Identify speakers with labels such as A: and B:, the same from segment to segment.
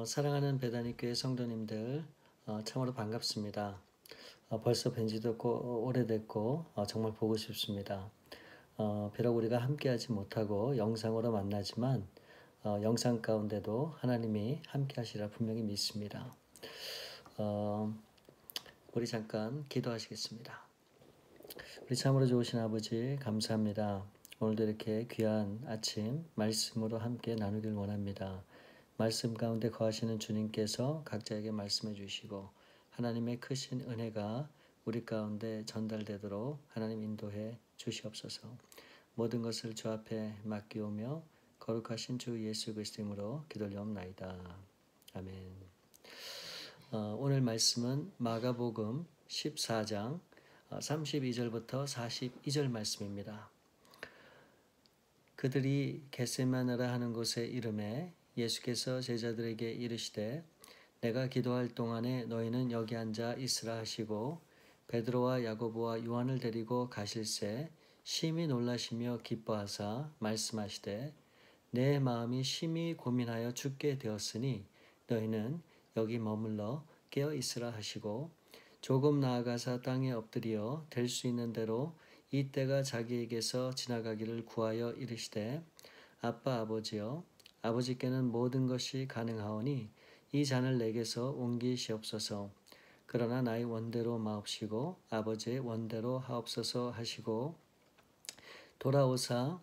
A: 사랑하는 배다니교회 성도님들, 참으로 반갑습니다. 벌써 뵌 지도 오래됐고 정말 보고 싶습니다. 비록 우리가 함께하지 못하고 영상으로 만나지만 영상 가운데도 하나님이 함께하시라 분명히 믿습니다. 우리 잠깐 기도하시겠습니다. 우리 참으로 좋으신 아버지 감사합니다. 오늘도 이렇게 귀한 아침 말씀으로 함께 나누길 원합니다. 말씀 가운데 거하시는 주님께서 각자에게 말씀해 주시고 하나님의 크신 은혜가 우리 가운데 전달되도록 하나님 인도해 주시옵소서. 모든 것을 주 앞에 맡기오며 거룩하신 주 예수 그리스도 이름으로 기도하옵나이다. 아멘. 오늘 말씀은 마가복음 14장 32절부터 42절 말씀입니다. 그들이 겟세마네라 하는 곳에 이르매 예수께서 제자들에게 이르시되 내가 기도할 동안에 너희는 여기 앉아 있으라 하시고 베드로와 야고보와 요한을 데리고 가실새 심히 놀라시며 기뻐하사 말씀하시되 내 마음이 심히 고민하여 죽게 되었으니 너희는 여기 머물러 깨어 있으라 하시고 조금 나아가사 땅에 엎드려 될 수 있는 대로 이 때가 자기에게서 지나가기를 구하여 이르시되 아빠 아버지여 아버지께는 모든 것이 가능하오니 이 잔을 내게서 옮기시옵소서. 그러나 나의 원대로 마옵시고 아버지의 원대로 하옵소서 하시고 돌아오사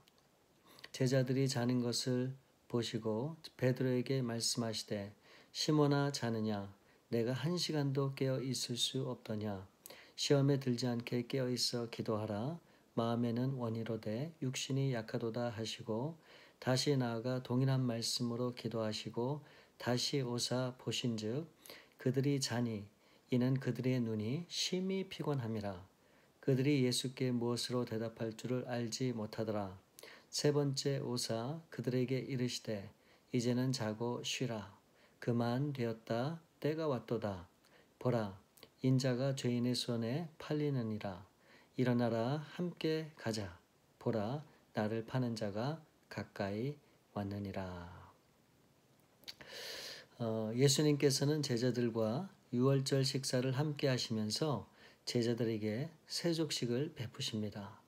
A: 제자들이 자는 것을 보시고 베드로에게 말씀하시되 시몬아 자느냐 내가 1시간도 깨어 있을 수 없더냐 시험에 들지 않게 깨어 있어 기도하라 마음에는 원이로되 육신이 약하도다 하시고 다시 나아가 동일한 말씀으로 기도하시고 다시 오사 보신즉 그들이 자니 이는 그들의 눈이 심히 피곤함이라. 그들이 예수께 무엇으로 대답할 줄을 알지 못하더라. 세 번째 오사 그들에게 이르시되 이제는 자고 쉬라. 그만 되었다. 때가 왔도다. 보라 인자가 죄인의 손에 팔리느니라. 일어나라 함께 가자. 보라 나를 파는 자가 가까이 왔느니라. 예수님께서는 제자들과 유월절 식사를 함께 하시면서 제자들에게 세족식을 베푸십니다.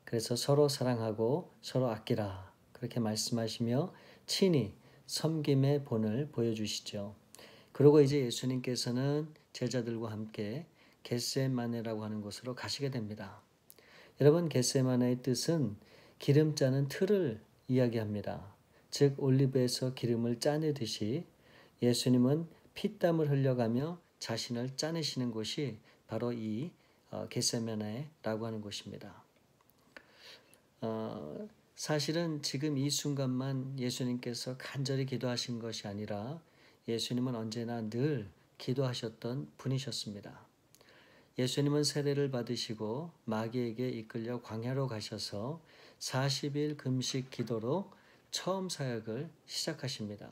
A: 그래서 서로 사랑하고 서로 아끼라 그렇게 말씀하시며 친히 섬김의 본을 보여주시죠. 그리고 이제 예수님께서는 제자들과 함께 겟세마네라고 하는 곳으로 가시게 됩니다. 여러분 겟세마네의 뜻은 기름 짜는 틀을 이야기합니다. 즉 올리브에서 기름을 짜내듯이 예수님은 피땀을 흘려가며 자신을 짜내시는 곳이 바로 이 겟세마네라고 하는 곳입니다. 사실은 지금 이 순간만 예수님께서 간절히 기도하신 것이 아니라 예수님은 언제나 늘 기도하셨던 분이셨습니다. 예수님은 세례를 받으시고 마귀에게 이끌려 광야로 가셔서 40일 금식 기도로 처음 사역을 시작하십니다.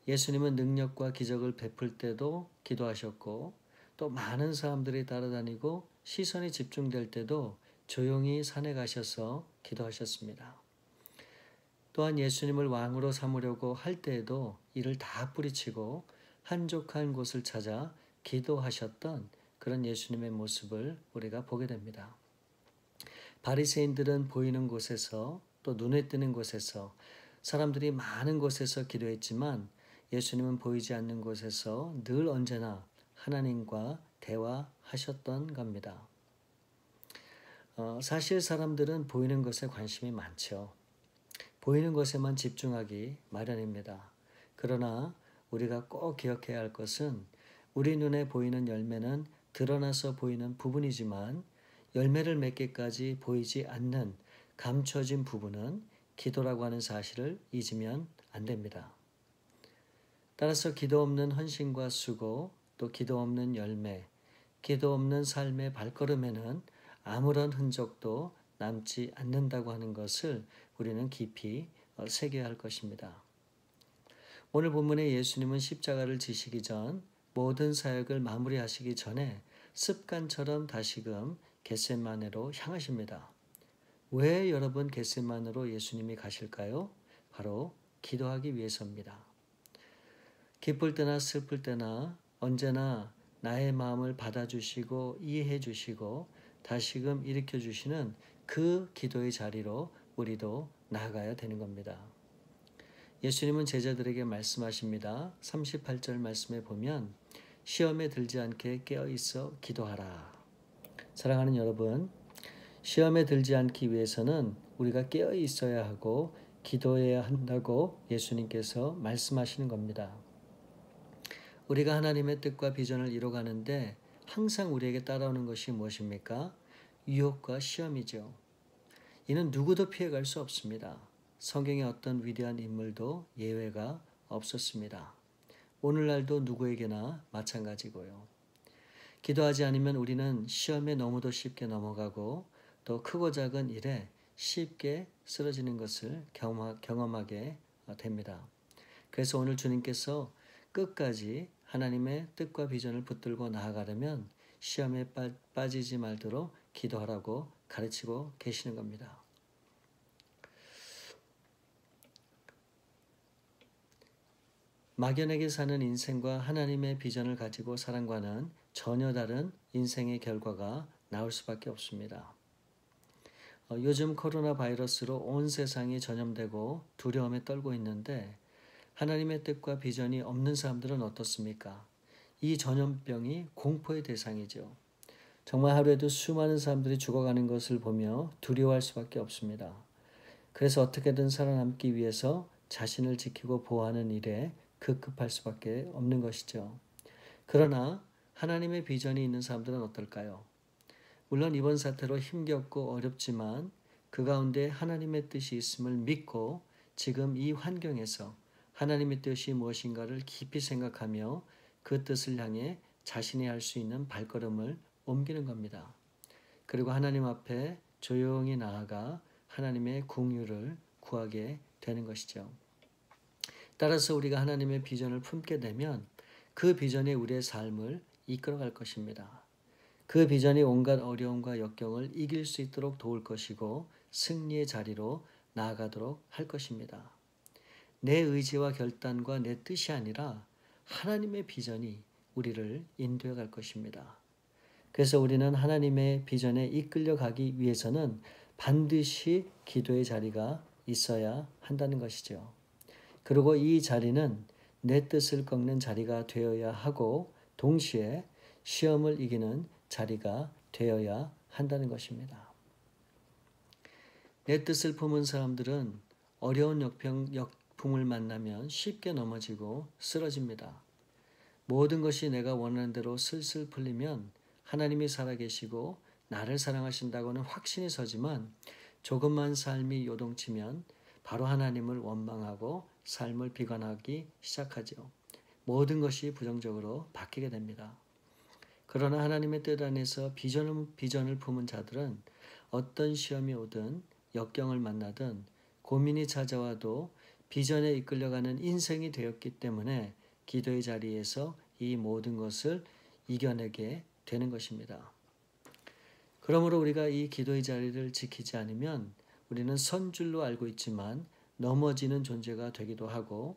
A: 예수님은 능력과 기적을 베풀 때도 기도하셨고 또 많은 사람들이 따라다니고 시선이 집중될 때도 조용히 산에 가셔서 기도하셨습니다. 또한 예수님을 왕으로 삼으려고 할 때에도 이를 다 뿌리치고 한적한 곳을 찾아 기도하셨던 그런 예수님의 모습을 우리가 보게 됩니다. 바리새인들은 보이는 곳에서 또 눈에 띄는 곳에서 사람들이 많은 곳에서 기도했지만 예수님은 보이지 않는 곳에서 늘 언제나 하나님과 대화하셨던 겁니다. 사실 사람들은 보이는 것에 관심이 많죠. 보이는 것에만 집중하기 마련입니다. 그러나 우리가 꼭 기억해야 할 것은 우리 눈에 보이는 열매는 드러나서 보이는 부분이지만 열매를 맺기까지 보이지 않는 감춰진 부분은 기도라고 하는 사실을 잊으면 안 됩니다. 따라서 기도 없는 헌신과 수고, 또 기도 없는 열매, 기도 없는 삶의 발걸음에는 아무런 흔적도 남지 않는다고 하는 것을 우리는 깊이 새겨야 할 것입니다. 오늘 본문에 예수님은 십자가를 지시기 전 모든 사역을 마무리하시기 전에 습관처럼 다시금 겟세마네로 향하십니다. 왜 여러분 겟세마네로 예수님이 가실까요? 바로 기도하기 위해서입니다. 기쁠 때나 슬플 때나 언제나 나의 마음을 받아주시고 이해해 주시고 다시금 일으켜 주시는 그 기도의 자리로 우리도 나아가야 되는 겁니다. 예수님은 제자들에게 말씀하십니다. 38절 말씀에 보면 시험에 들지 않게 깨어있어 기도하라. 사랑하는 여러분, 시험에 들지 않기 위해서는 우리가 깨어있어야 하고 기도해야 한다고 예수님께서 말씀하시는 겁니다. 우리가 하나님의 뜻과 비전을 이뤄가는데 항상 우리에게 따라오는 것이 무엇입니까? 유혹과 시험이죠. 이는 누구도 피해갈 수 없습니다. 성경의 어떤 위대한 인물도 예외가 없었습니다. 오늘날도 누구에게나 마찬가지고요. 기도하지 않으면 우리는 시험에 너무도 쉽게 넘어가고 또 크고 작은 일에 쉽게 쓰러지는 것을 경험하게 됩니다. 그래서 오늘 주님께서 끝까지 하나님의 뜻과 비전을 붙들고 나아가려면 시험에 빠지지 말도록 기도하라고 가르치고 계시는 겁니다. 막연하게 사는 인생과 하나님의 비전을 가지고 살아가는 전혀 다른 인생의 결과가 나올 수밖에 없습니다. 요즘 코로나 바이러스로 온 세상이 전염되고 두려움에 떨고 있는데 하나님의 뜻과 비전이 없는 사람들은 어떻습니까? 이 전염병이 공포의 대상이죠. 정말 하루에도 수많은 사람들이 죽어가는 것을 보며 두려워할 수밖에 없습니다. 그래서 어떻게든 살아남기 위해서 자신을 지키고 보호하는 일에 급급할 수밖에 없는 것이죠. 그러나 하나님의 비전이 있는 사람들은 어떨까요? 물론 이번 사태로 힘겹고 어렵지만 그 가운데 하나님의 뜻이 있음을 믿고 지금 이 환경에서 하나님의 뜻이 무엇인가를 깊이 생각하며 그 뜻을 향해 자신이 할 수 있는 발걸음을 옮기는 겁니다. 그리고 하나님 앞에 조용히 나아가 하나님의 긍휼을 구하게 되는 것이죠. 따라서 우리가 하나님의 비전을 품게 되면 그 비전이 우리의 삶을 이끌어갈 것입니다. 그 비전이 온갖 어려움과 역경을 이길 수 있도록 도울 것이고 승리의 자리로 나아가도록 할 것입니다. 내 의지와 결단과 내 뜻이 아니라 하나님의 비전이 우리를 인도해 갈 것입니다. 그래서 우리는 하나님의 비전에 이끌려 가기 위해서는 반드시 기도의 자리가 있어야 한다는 것이죠. 그리고 이 자리는 내 뜻을 꺾는 자리가 되어야 하고 동시에 시험을 이기는 자리가 되어야 한다는 것입니다. 내 뜻을 품은 사람들은 어려운 역풍을 만나면 쉽게 넘어지고 쓰러집니다. 모든 것이 내가 원하는 대로 슬슬 풀리면 하나님이 살아계시고 나를 사랑하신다고는 확신이 서지만 조금만 삶이 요동치면 바로 하나님을 원망하고 삶을 비관하기 시작하죠. 모든 것이 부정적으로 바뀌게 됩니다. 그러나 하나님의 뜻 안에서 비전을 품은 자들은 어떤 시험이 오든 역경을 만나든 고민이 찾아와도 비전에 이끌려가는 인생이 되었기 때문에 기도의 자리에서 이 모든 것을 이겨내게 되는 것입니다. 그러므로 우리가 이 기도의 자리를 지키지 않으면 우리는 선 줄로 알고 있지만 넘어지는 존재가 되기도 하고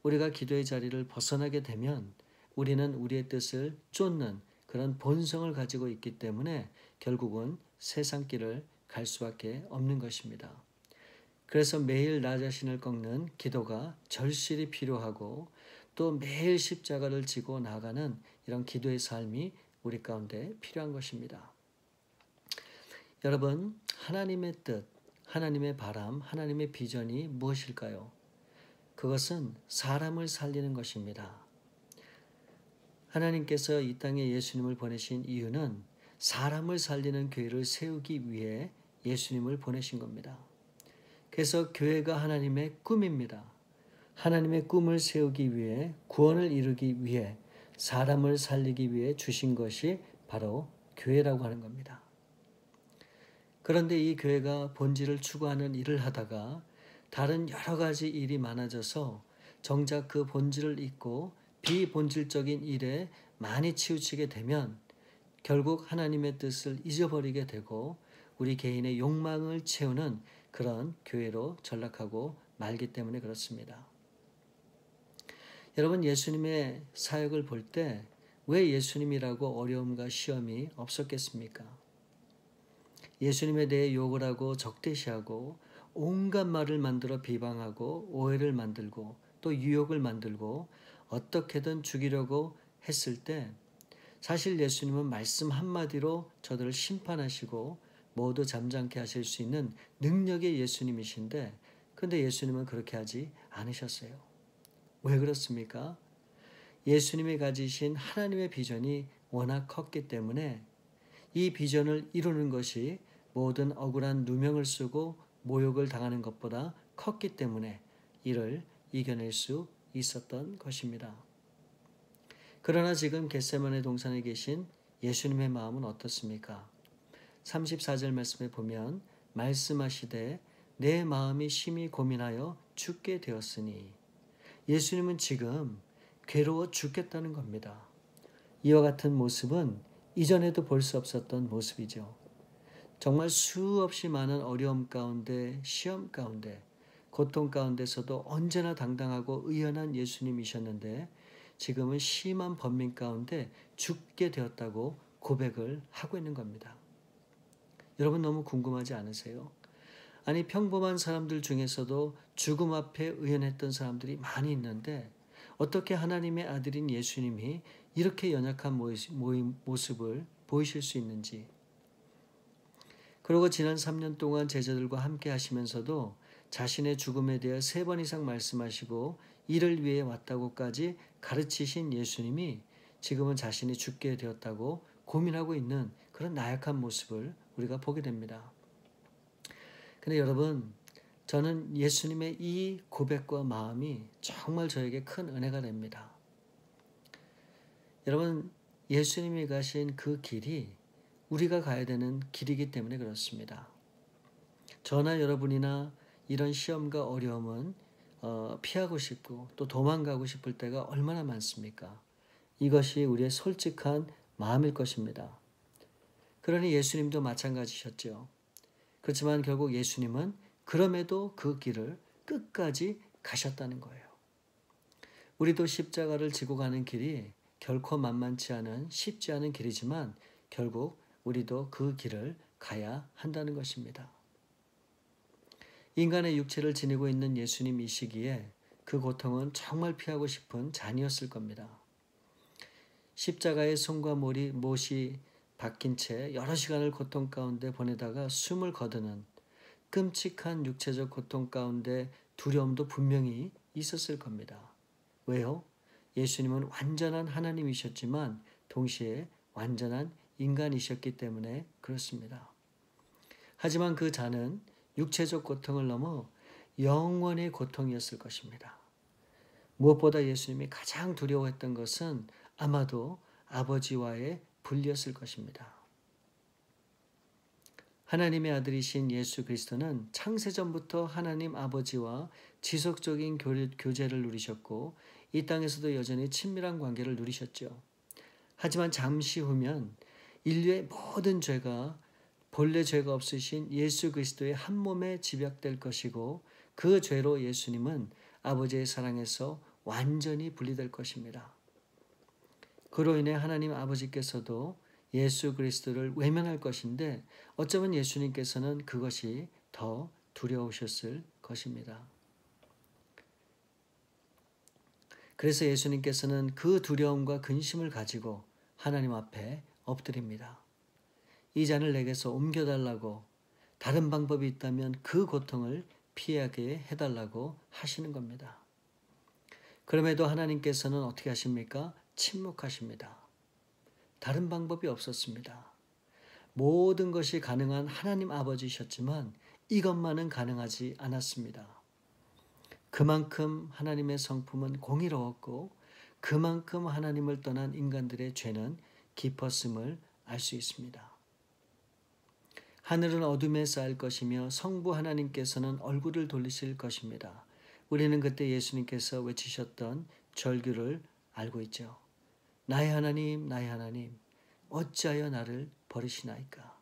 A: 우리가 기도의 자리를 벗어나게 되면 우리는 우리의 뜻을 쫓는 그런 본성을 가지고 있기 때문에 결국은 세상 길을 갈 수밖에 없는 것입니다. 그래서 매일 나 자신을 꺾는 기도가 절실히 필요하고 또 매일 십자가를 지고 나아가는 이런 기도의 삶이 우리 가운데 필요한 것입니다. 여러분, 하나님의 뜻, 하나님의 바람, 하나님의 비전이 무엇일까요? 그것은 사람을 살리는 것입니다. 하나님께서 이 땅에 예수님을 보내신 이유는 사람을 살리는 교회를 세우기 위해 예수님을 보내신 겁니다. 그래서 교회가 하나님의 꿈입니다. 하나님의 꿈을 세우기 위해 구원을 이루기 위해 사람을 살리기 위해 주신 것이 바로 교회라고 하는 겁니다. 그런데 이 교회가 본질을 추구하는 일을 하다가 다른 여러 가지 일이 많아져서 정작 그 본질을 잊고 비본질적인 일에 많이 치우치게 되면 결국 하나님의 뜻을 잊어버리게 되고 우리 개인의 욕망을 채우는 그런 교회로 전락하고 말기 때문에 그렇습니다. 여러분, 예수님의 사역을 볼 때 왜 예수님이라고 어려움과 시험이 없었겠습니까? 예수님에 대해 욕을 하고 적대시하고 온갖 말을 만들어 비방하고 오해를 만들고 또 유혹을 만들고 어떻게든 죽이려고 했을 때 사실 예수님은 말씀 한마디로 저들을 심판하시고 모두 잠잠케 하실 수 있는 능력의 예수님이신데, 근데 예수님은 그렇게 하지 않으셨어요. 왜 그렇습니까? 예수님이 가지신 하나님의 비전이 워낙 컸기 때문에 이 비전을 이루는 것이 모든 억울한 누명을 쓰고 모욕을 당하는 것보다 컸기 때문에 이를 이겨낼 수 있었던 것입니다. 그러나 지금 겟세마네 동산에 계신 예수님의 마음은 어떻습니까? 34절 말씀에 보면 말씀하시되 내 마음이 심히 고민하여 죽게 되었으니, 예수님은 지금 괴로워 죽겠다는 겁니다. 이와 같은 모습은 이전에도 볼 수 없었던 모습이죠. 정말 수없이 많은 어려움 가운데, 시험 가운데, 고통 가운데서도 언제나 당당하고 의연한 예수님이셨는데 지금은 심한 번민 가운데 죽게 되었다고 고백을 하고 있는 겁니다. 여러분, 너무 궁금하지 않으세요? 아니, 평범한 사람들 중에서도 죽음 앞에 의연했던 사람들이 많이 있는데 어떻게 하나님의 아들인 예수님이 이렇게 연약한 모습을 보이실 수 있는지. 그리고 지난 3년 동안 제자들과 함께 하시면서도 자신의 죽음에 대해 3번 이상 말씀하시고 이를 위해 왔다고까지 가르치신 예수님이 지금은 자신이 죽게 되었다고 고민하고 있는 그런 나약한 모습을 우리가 보게 됩니다. 근데 여러분, 저는 예수님의 이 고백과 마음이 정말 저에게 큰 은혜가 됩니다. 여러분, 예수님이 가신 그 길이 우리가 가야 되는 길이기 때문에 그렇습니다. 저나 여러분이나 이런 시험과 어려움은 피하고 싶고 또 도망가고 싶을 때가 얼마나 많습니까? 이것이 우리의 솔직한 마음일 것입니다. 그러니 예수님도 마찬가지셨죠. 그렇지만 결국 예수님은 그럼에도 그 길을 끝까지 가셨다는 거예요. 우리도 십자가를 지고 가는 길이 결코 만만치 않은 쉽지 않은 길이지만 결국 우리도 그 길을 가야 한다는 것입니다. 인간의 육체를 지니고 있는 예수님 이 시기에 그 고통은 정말 피하고 싶은 잔이었을 겁니다. 십자가의 손과 못이 박힌 채 여러 시간을 고통 가운데 보내다가 숨을 거두는 끔찍한 육체적 고통 가운데 두려움도 분명히 있었을 겁니다. 왜요? 예수님은 완전한 하나님이셨지만 동시에 완전한 인간이셨기 때문에 그렇습니다. 하지만 그 잔은 육체적 고통을 넘어 영원의 고통이었을 것입니다. 무엇보다 예수님이 가장 두려워했던 것은 아마도 아버지와의 분리였을 것입니다. 하나님의 아들이신 예수 그리스도는 창세전부터 하나님 아버지와 지속적인 교제를 누리셨고 이 땅에서도 여전히 친밀한 관계를 누리셨죠. 하지만 잠시 후면 인류의 모든 죄가 본래 죄가 없으신 예수 그리스도의 한 몸에 집약될 것이고 그 죄로 예수님은 아버지의 사랑에서 완전히 분리될 것입니다. 그로 인해 하나님 아버지께서도 예수 그리스도를 외면할 것인데 어쩌면 예수님께서는 그것이 더 두려우셨을 것입니다. 그래서 예수님께서는 그 두려움과 근심을 가지고 하나님 앞에 엎드립니다. 이 잔을 내게서 옮겨달라고, 다른 방법이 있다면 그 고통을 피하게 해달라고 하시는 겁니다. 그럼에도 하나님께서는 어떻게 하십니까? 침묵하십니다. 다른 방법이 없었습니다. 모든 것이 가능한 하나님 아버지셨지만 이것만은 가능하지 않았습니다. 그만큼 하나님의 성품은 공의로웠고 그만큼 하나님을 떠난 인간들의 죄는 깊었음을 알 수 있습니다. 하늘은 어둠에 쌓일 것이며 성부 하나님께서는 얼굴을 돌리실 것입니다. 우리는 그때 예수님께서 외치셨던 절규를 알고 있죠. 나의 하나님, 나의 하나님, 어찌하여 나를 버리시나이까.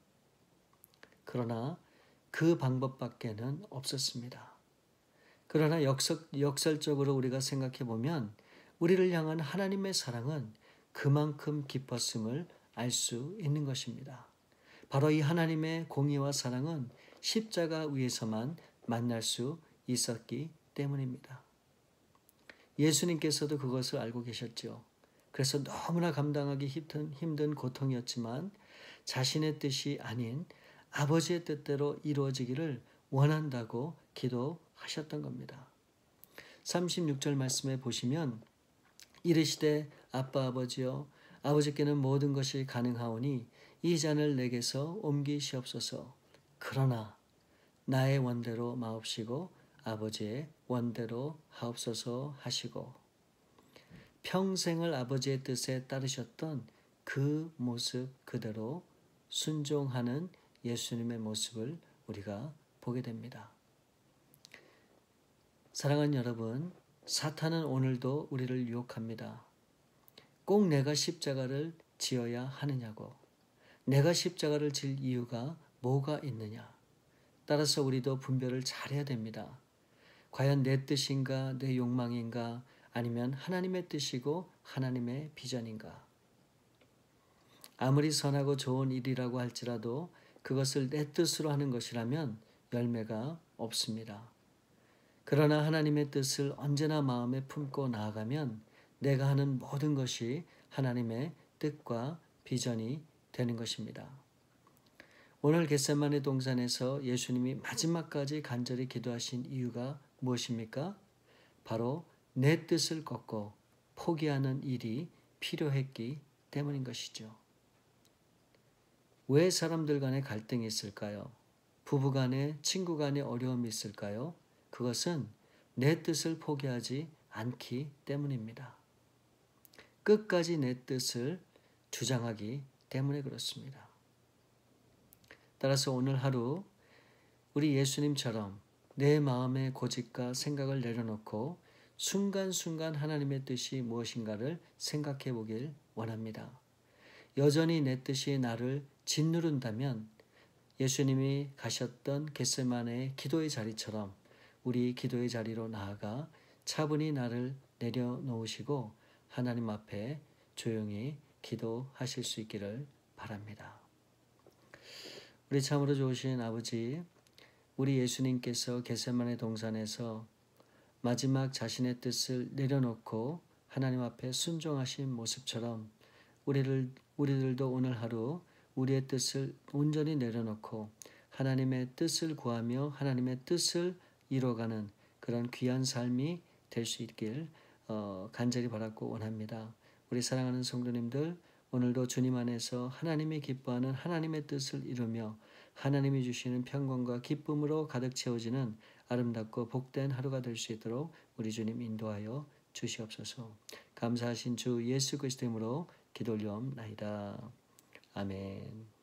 A: 그러나 그 방법밖에는 없었습니다. 그러나 역설적으로 우리가 생각해 보면 우리를 향한 하나님의 사랑은 그만큼 깊었음을 알 수 있는 것입니다. 바로 이 하나님의 공의와 사랑은 십자가 위에서만 만날 수 있었기 때문입니다. 예수님께서도 그것을 알고 계셨죠. 그래서 너무나 감당하기 힘든 고통이었지만 자신의 뜻이 아닌 아버지의 뜻대로 이루어지기를 원한다고 기도하셨던 겁니다. 36절 말씀에 보시면 이르시되 아빠 아버지여 아버지께는 모든 것이 가능하오니 이 잔을 내게서 옮기시옵소서. 그러나 나의 원대로 마옵시고 아버지의 원대로 하옵소서 하시고 평생을 아버지의 뜻에 따르셨던 그 모습 그대로 순종하는 예수님의 모습을 우리가 보게 됩니다. 사랑하는 여러분, 사탄은 오늘도 우리를 유혹합니다. 꼭 내가 십자가를 지어야 하느냐고, 내가 십자가를 질 이유가 뭐가 있느냐. 따라서 우리도 분별을 잘해야 됩니다. 과연 내 뜻인가, 내 욕망인가, 아니면 하나님의 뜻이고 하나님의 비전인가. 아무리 선하고 좋은 일이라고 할지라도 그것을 내 뜻으로 하는 것이라면 열매가 없습니다. 그러나 하나님의 뜻을 언제나 마음에 품고 나아가면 내가 하는 모든 것이 하나님의 뜻과 비전이 되는 것입니다. 오늘 겟세마네 동산에서 예수님이 마지막까지 간절히 기도하신 이유가 무엇입니까? 바로 내 뜻을 꺾고 포기하는 일이 필요했기 때문인 것이죠. 왜 사람들 간에 갈등이 있을까요? 부부 간에, 친구 간에 어려움이 있을까요? 그것은 내 뜻을 포기하지 않기 때문입니다. 끝까지 내 뜻을 주장하기 때문에 그렇습니다. 따라서 오늘 하루 우리 예수님처럼 내 마음의 고집과 생각을 내려놓고 순간순간 하나님의 뜻이 무엇인가를 생각해 보길 원합니다. 여전히 내 뜻이 나를 짓누른다면 예수님이 가셨던 겟세마네의 기도의 자리처럼 우리 기도의 자리로 나아가 차분히 나를 내려놓으시고 하나님 앞에 조용히 기도하실 수 있기를 바랍니다. 우리 참으로 좋으신 아버지, 우리 예수님께서 겟세마네 동산에서 마지막 자신의 뜻을 내려놓고 하나님 앞에 순종하신 모습처럼 우리들도 오늘 하루 우리의 뜻을 온전히 내려놓고 하나님의 뜻을 구하며 하나님의 뜻을 이뤄가는 그런 귀한 삶이 될 수 있길 간절히 바라고 원합니다. 우리 사랑하는 성도님들, 오늘도 주님 안에서 하나님이 기뻐하는 하나님의 뜻을 이루며 하나님이 주시는 평강과 기쁨으로 가득 채워지는 아름답고 복된 하루가 될 수 있도록 우리 주님 인도하여 주시옵소서. 감사하신 주 예수 그리스도 이름으로 기도 올리옵나이다. 아멘.